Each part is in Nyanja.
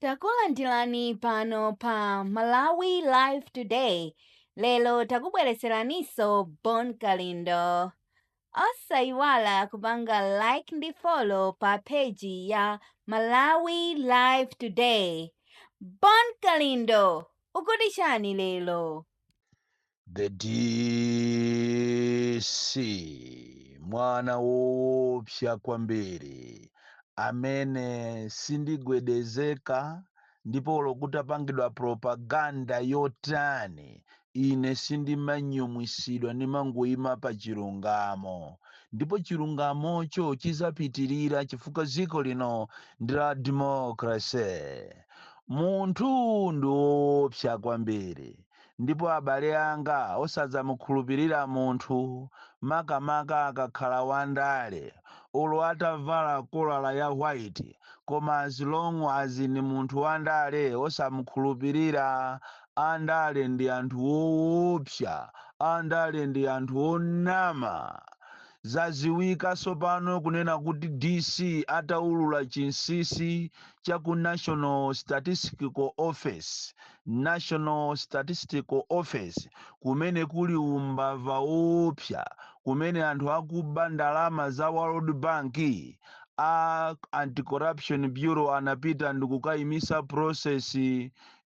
Takulandirani pano pa Malawi Live Today. Lelo takubweretseraniso Bon Kalindo. Osaiwala kupanga like ndi follow pa page ya Malawi Live Today. Bon Kalindo, ukutishani lelo? The DC mwana woopsa kwambiri amene sindigwedezeka ndipo lokutapangidwa propaganda yotani ine sindimanyumwisidwa ndimangoyima pa chilungamo ndipo chilungamocho chizapitirira chifukwa dziko lino ndi la democracy. Munthu ndi woopsa kwambiri ndipo abale anga osadzamukhulupirira munthu makamaka akakhala wandale olo atavala kolala ya white koma as long as ni munthu wandale osamukhulupirira. Andale ndi anthu woopsa, andale ndi anthu onama. Zaziwika sopano kunena kuti DC ataulula chinsisi cha ku National Statistical Office kumene kuli umbava woopsa kumene anthu akuba ndalama za World Bank. Anti-Corruption Bureau anapita ndikukayimisa process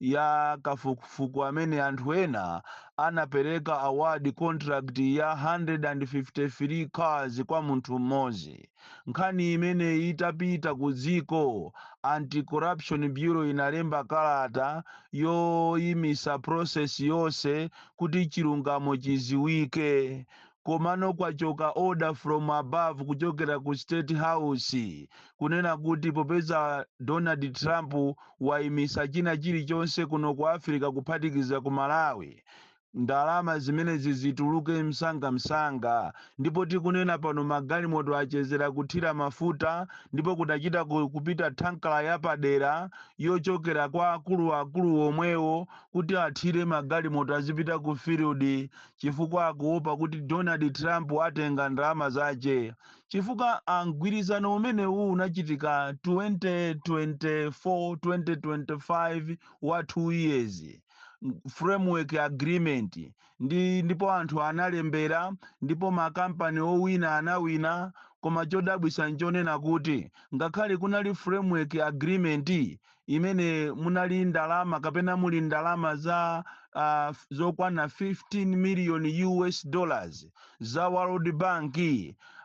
ya kafukufuku amene anthu ena anapereka award contract ya 153 cars kwa munthu mmodzi. Nkhani imene itapita ku dziko, Anti-Corruption Bureau inalemba kalata yoyimisa process yonse kuti chilungamo chiziwike. Komano kwachoka order from above kuchokera ku State House kunena kuti popeza Donald Trump waimisa china chilichonse kuno ku Africa kuphatikiza ku Malawi, ndalama zimene zizituluke msanga ndipo tikunena pano magalimoto achezera kuthira mafuta ndipo kudachita kupita tankala yapadera yochokera kwa akulu omwewo kuti athire magalimoto azipita ku field chifukwa akuopa kuti Donald Trump atenga ndalama zace. Chifukwa mgwirizano umene unachitika 2024-2025 wa 2 years framework agreement ndipo anthu analembera ndipo makampani owina anawina. Koma chodabwisa nchonena kuti ngakhale kunali framework agreement imene munali ndalama kapena muli ndalama za zokwana 15 million US dollars za World Bank,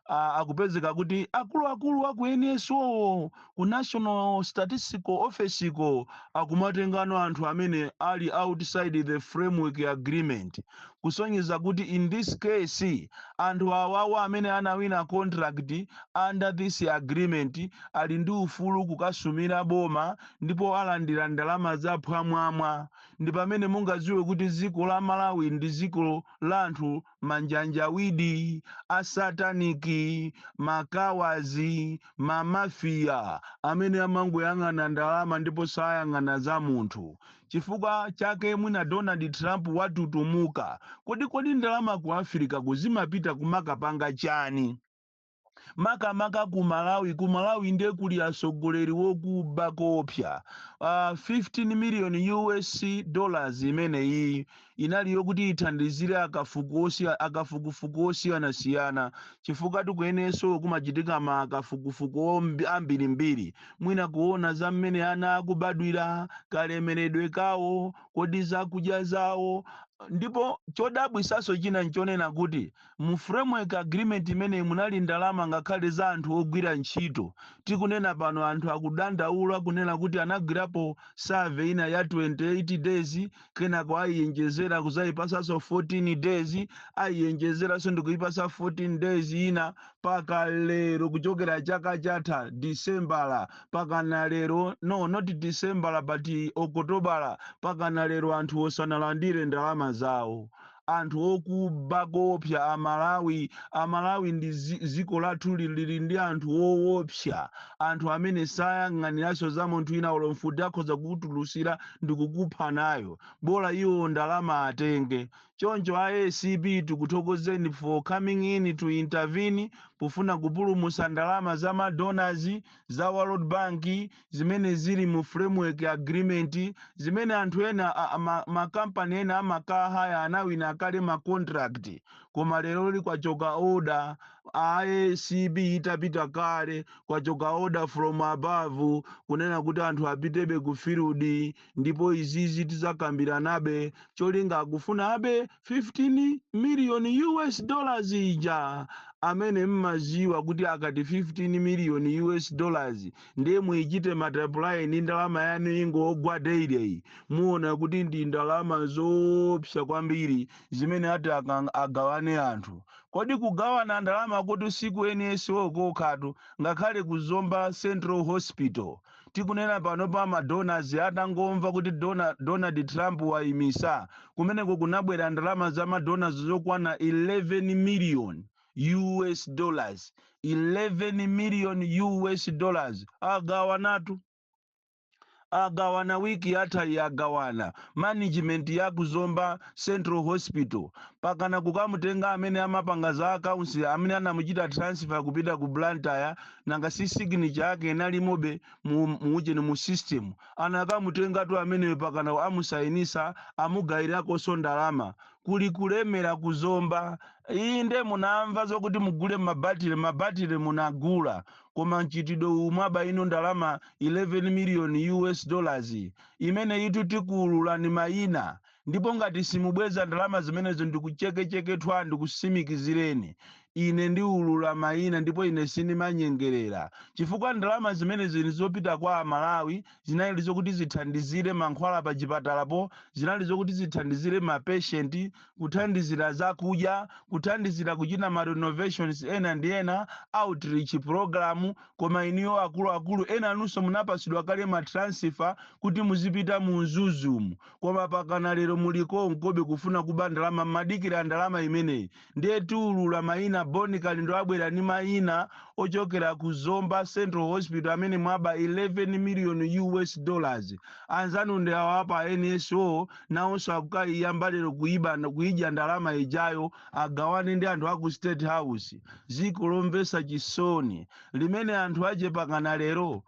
akupezeka kuti akuluakulu aku NSO ku National Statistical Office ko akumatengano anthu amene ali outside the framework agreement, kusonyeza kuti in this case anthu awawa amene anawina contract under this agreement ali ndi ufulu kukasumira boma ndipo alandira ndalama za phwamwamwa. Ndi pamene mungadziwe kuti dziko la Malawi ndi dziko la anthu manjanjawidi, asataniki, makawazi, mamafia amene amangoyang'ana ndalama ndipo sayang'ana za munthu. Chifukwa chake mwina Donald Trump watutumuka. Kodi ndalama ku Africa kuzimapita kumakapanga chani? Makamaka ku Malawi ndiye kuli asogoleri wokuba koopsa. 15 million US dollars imene iyi inali yokuti ithandizire akafukufuku osiyanasiyana. Chifukwa tikuyeneso kumachitika makafukufuku ambirimbiri, mwina kuona za mmene ana akubadwira, kalemeredwe kawo, kodi zakudya zawo. Ndipo chodabwisaso china nchonena kuti mu framework agreement imene munali ndalama ngakhale za anthu ogwira ntchito. Tikunena pano anthu akudandaula kunena kuti anagwirapo survey ina ya 28 days kenako ayiyenjezera kuzayipasaso 14 days, ayiyenjezeraso ndikuyipasa 14 days ina paka lero kuchokera chaka chatha December paka na lero, no not December but October paka na lero anthu osanalandire ndalama zawo. Anthu okuba koopsa Amalawi ndi ziko lathu lili ndi anthu woopsa, anthu amene sayang'aniraso za munthu ina olo mfuti akhoza kukutulusira ndikukupha nayo, bola iwo ndalama atenge. Choncho ACP tikuthokozeni for coming in to intervene pofuna kupulumutsa ndalama za madonors za World Bank zimene zili mu framework agreement zimene anthu ena makampani ena amakahaya anawina akale ma contract koma lero kwachoka order ACB itapita kale kwachoka order from above kunena kuti anthu apitebe ku field ndipo izizi tizakambiranabe cholinga akufuna abe 15 million US dollars ija amene mmaziwa kuti akati 15 million US dollars ndiye muichite multiply ndi ndalama yanu ingogwa daily muona kuti ndi ndalama zopsa kwambiri zimene ati agawane anthu. Kodi kugawana ndalama kuti siku NSO kokhatu ngakhale kuzomba Central Hospital tikunena pano pa madonors atangomva kuti Donald Trump waimisa kumeneko kunabwera ndalama za madonors zokwana 11 million US dollars 11 million US dollars agawana wiki atali agawana management ya kuzomba Central Hospital pakana kukamutenga amene amapanga za accounts amene anamuchita transfer kupita ku Blantyre nanga si signature yake inalimobe mu system anakamutenga tu amene pakana amusayinisa amugayirako so ndalama kuli kulemera kuzomba inde munamva zokuti mugule mabatire munagula koma mchitidwe umwaba ino ndalama 11 million US dollars imene itu tikulula ni mayina ndipo ngati simubweza ndalama zimenezo ndikuchekechekethwa ndikusimikizireni ine ndiulula mayina ndipo ine sinimanyengerera chifukwa ndalama zimene zilizopita kwa Malawi zinali zokuti zithandizire mankhwala pa chipatalapo zinali zokuti zithandizire ma patient kuthandizira zakudya kuthandizira kuchita ma renovations ena ndi ena outreach program koma iniyo akulu ena anunso munapasidwa kale ma transfer kuti muzipita mu Zuzumu koma pakana lero muliko nkobe kufuna kuba ndalama madikira ndalama imeneyi ndiye tiulula mayina Boni Kalindo abwera ni mayina ochokera kuzomba Central Hospital amene mwaba 11 million US dollars anzanu ndi awapa NSO naonso akukayiyamba lero kuija ndalama ijayo agawane ndi anthu aku State House ziko lomvesa chisoni limene anthu aje pakana lero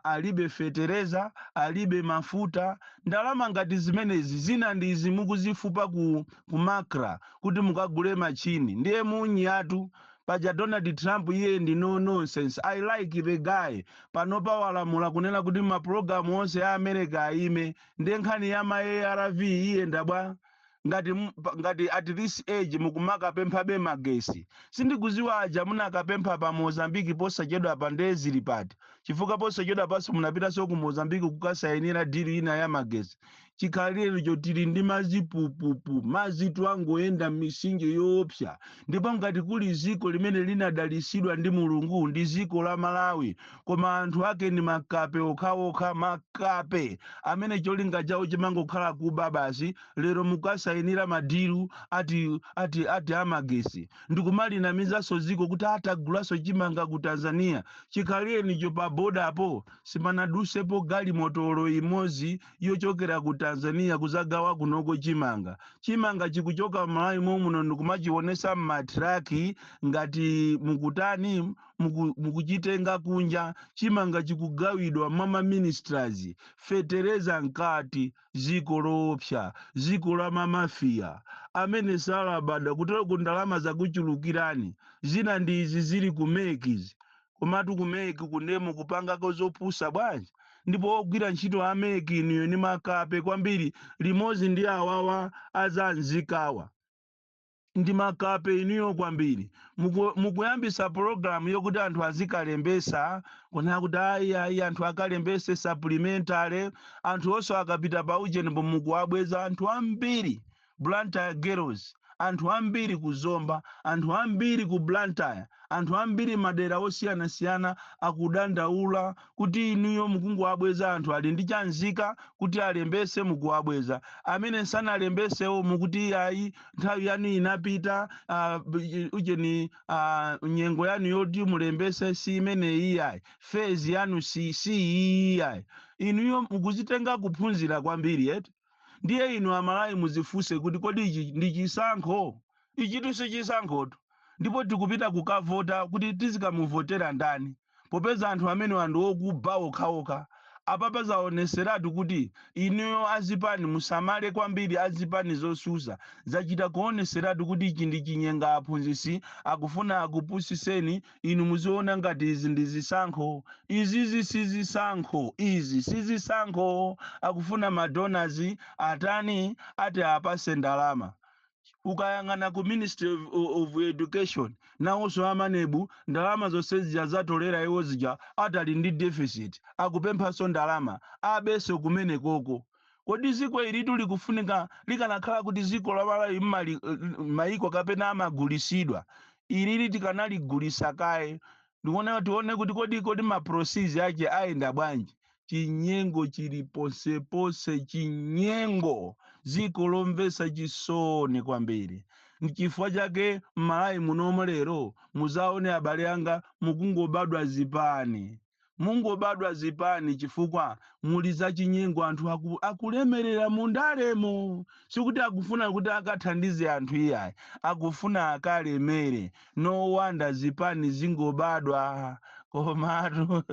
alibe fetereza alibe mafuta ndalama ngati zimenezi zina ndizi mukuzifupa ku makra kuti mukagule machini ndiye munyatu paja Donald Trump iye ndi no nonsense. I like the guy panopa walamula kunena kuti ma program onse ya America aime ndenkhani ya ma ARV iye ndabwa ngati at this age mukumaka pempha be magesi sindikuziwa aja munakapempha pa Mozambique posachedwa pa ndezili pati chifukwa posachedwa paso munapita so ku Mozambique kukasayinira deal ina ya magesi chikhalire chotili ndi mazipupupu mazitu angoenda misinje yoopsa ndipo ngati kuli ziko limene linadalisidwa ndi Mulungu ndi ziko la Malawi koma anthu ake ni makape okhaokha makape amene cholinga chawo chimangokhala kuba basi lero mukasayinira madiru ati amagesi ndikumalinamizaso ziko kuti atagulaso chimanga ku Tanzania chikhalire nicho pa boda apo simanadusepo gali motolo imozi yochokera ku Tanzania kuzagawa kunoko chimanga chikuchoka Malawi muno ndikumachionesa matraki ngati mukutani mukuchitenga kunja chimanga chikugawidwa mama ministers fetereza nkati ziko loopsa ziko la mamafia amene salabada kutero kundalama zakuchulukirani zina ndi izi zili kumekizi komatu kumeki kunemo kupangako zopusa bwanji ndipo ogwira ntchito ameki niyo ni makape kwambiri limozi ndi awawa azanzikawa ndi makape iniyo kwambiri mukuyambisa program yokuti anthu azikalembesa kuna kuti ayi anthu akalembese supplementary anthu oso akapita pa ujeni mukuwabweza anthu ambiri Blantyre girls anthu ambiri kuzomba anthu ambiri ku Blantyre anthu ambiri madera osiyana-siyana akudandaula kuti inuyo mukungoabweza anthu ali ndi chanzika kuti alembese mukuabweza amene sanalembesewo mukuti ayi nthawi yanu inapita ujeni nyengo yanu yoti mulembese si imene iyayi phase yanu si iyayi inuyo mukuzitenga kuphunzira kwambiri eti ndiye inu Amalawi muzifuse kuti kodi ichi ndi chisankho ichitu si chisankhotu ndipo tikupita kukavota kuti tizikamuvotera ndani, popeza anthu amene anthu okuba okhaokha. Apapa zaoneseratu kuti inuyo azipani musamale kwambiri azipani zosusa, zachita kuoneseratu kuti ichi ndi chinyenga aphunzitsi akufuna akupusiseni inu muziona ngati izi ndi zisankho. Izizi sizisankho, izi sizisankho, akufuna madonors atani ati apase ndalama. Ukayang'ana ku Ministry of Education nawonso amanebu ndalama zonse zija zatolera iwo zija atali ndi deficit, akupemphanso ndalama abeso kumene koko. Kodi ziko ilitu likufunika likanakhala kuti ziko la Malawi maiko kapena amagulisidwa, ilili tikanaligulisa kaye. Tione kuti kodi ma procedure ake ayenda bwanji. Chinyengo chili ponseponse, chinyengo, ziko lomvesa chisoni kwambiri. N'chifukwa chake m'Malawi munomo lero muzaone abale anga mukungobadwa zipani, mungobadwa zipani chifukwa muli za chinyengo. Anthu akulemerera mundalemo, sikuti akufuna kuti akathandize anthu iyayi, akufuna akalemere. No wonder zipani zingobadwa komatu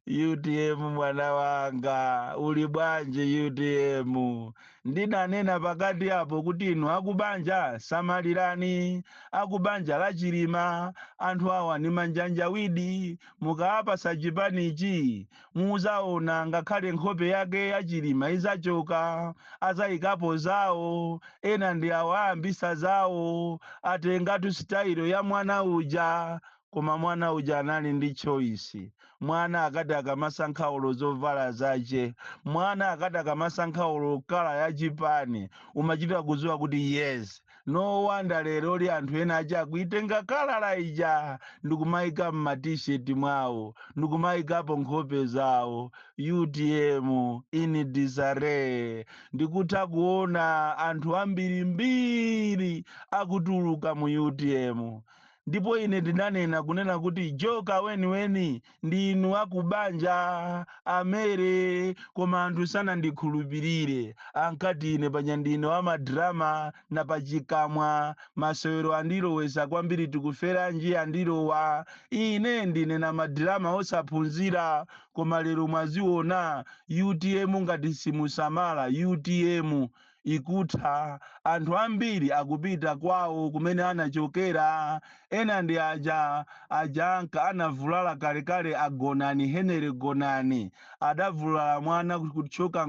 UTM mwana wanga uli bwanje? UTM ndinanena pakati apo kuti inu akubanja samalirani, akubanja la Chilima anthu awa ni manjanjawidi. Mukaapasa chipanichi muzaona ngakhale nkhope yake ya Chilima izachoka, azayikapo zawo, ena ndi awayambisa zawo, atengatu sitayilo ya mwana uja. Koma mwana uja anali ndi choice. Mwana akati akamasankha olo zovala zace, mwana akati akamasankha olo kala ya chipani, umachita kuziwa kuti yes, no wonder lero li anthu ena aja akuitenga kala la ija ndikumayika m'matisheti mwawo, ndikumayikapo nkhope zawo. UTM in disarray. Ndikutha kuona anthu ambirimbiri akutuluka mu UTM. Ndipo ine ndinanena kunena kuti joka weniweni ndi inu akubanja amere, koma anthu sanandikhulupirire. Ankati ine panja ndine wa madrama na pachikamwa, masewero andilowesa kwambiri, tikufera nji andilowa. Ine ndine na madrama osaphunzira, koma lero mwaziona UTM ngati simusamala. UTM ikutha, anthu ambiri akupita kwawo kumene anachokera. Ena ndi aja anka anavulala kalekale agonani, Henry Gonani adavulala mwana kuchoka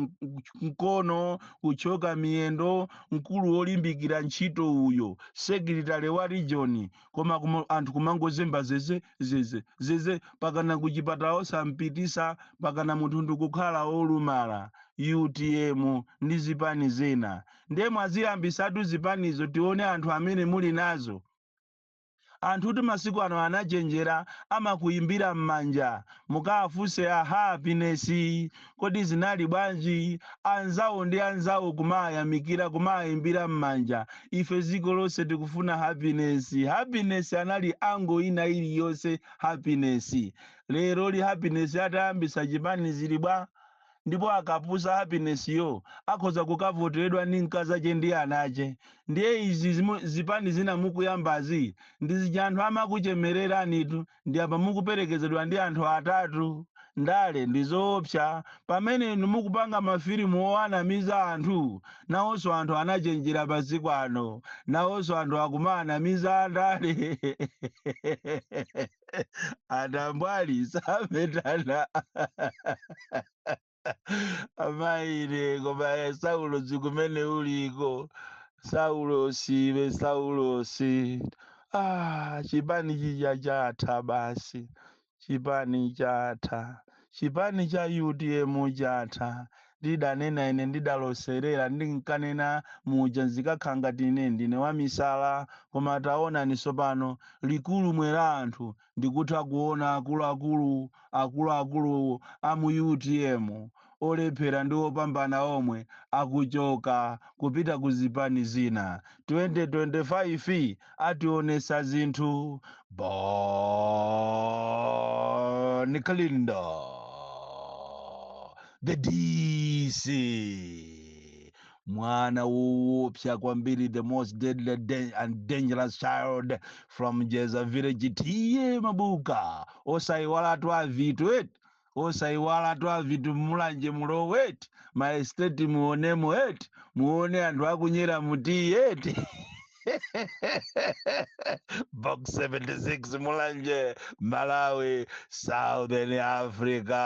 mkono, kuchoka miyendo, mkulu wolimbikira ntchito uyo, secretary wa region. Koma anthu kumangozemba zeze pakana kuchipatala osampitisa, pakana munthu ndikukhala olumala. UTM ndi zipani zina ndemwe aziyambisatu zipanizo, tione anthu amene muli nazo. Anthu kuti masiku ano anachenjera, amakuyimbira m'manja, mukafuse a happiness kodi zinali bwanji, anzawo ndi anzawo kumayamikira, kumayimbira m'manja. Ife ziko lonse tikufuna happiness. Happiness anali ango ina iliyonse happiness. Lero li happiness atayambisa chipani zili bwa, ndipo akapusa happiness yo akhoza kukavoteredwa ni mkazi ache ndi anache. Ndiye izi zipani zina mukuyambazi ndi anthu amakuchemereranitu, ndi apa mukuperekezedwa ndi anthu atatu. Ndale ndizoopsa pamene inu mukupanga mafilimu owanamiza anthu. Nawonso anthu anachenjera pasiku ano, nawonso anthu akumanamiza ndale adambwali sametana amaire koma Saulo zikumene uliko, Saulo siwe, Saulo si. Chipani chija chatha basi, chipani chatha, chipani cha UTM chatha. Ndidanena ine ndidaloserera, ndinkanena muja zikakhala ngati ine ndine wamisala. Koma taona niso pano likulu mwera anthu ndikutha kuona akuluakulu amu UTM olephera ndi opambana omwe akuchoka kupita ku zipani zina. 2025 ationesa zinthu. Bon Kalindo, the DC mwana woopsa kwambiri, the most deadly and dangerous child from Jeza village. Tiye mabuka osaiwalatu avitu eti, osaiwalatu avitu mulanje mulowe eti, maesteti muonemo eti, muone anthu akunyera mutiye eti. Box 76 mulanje, Malawi, Southern Africa.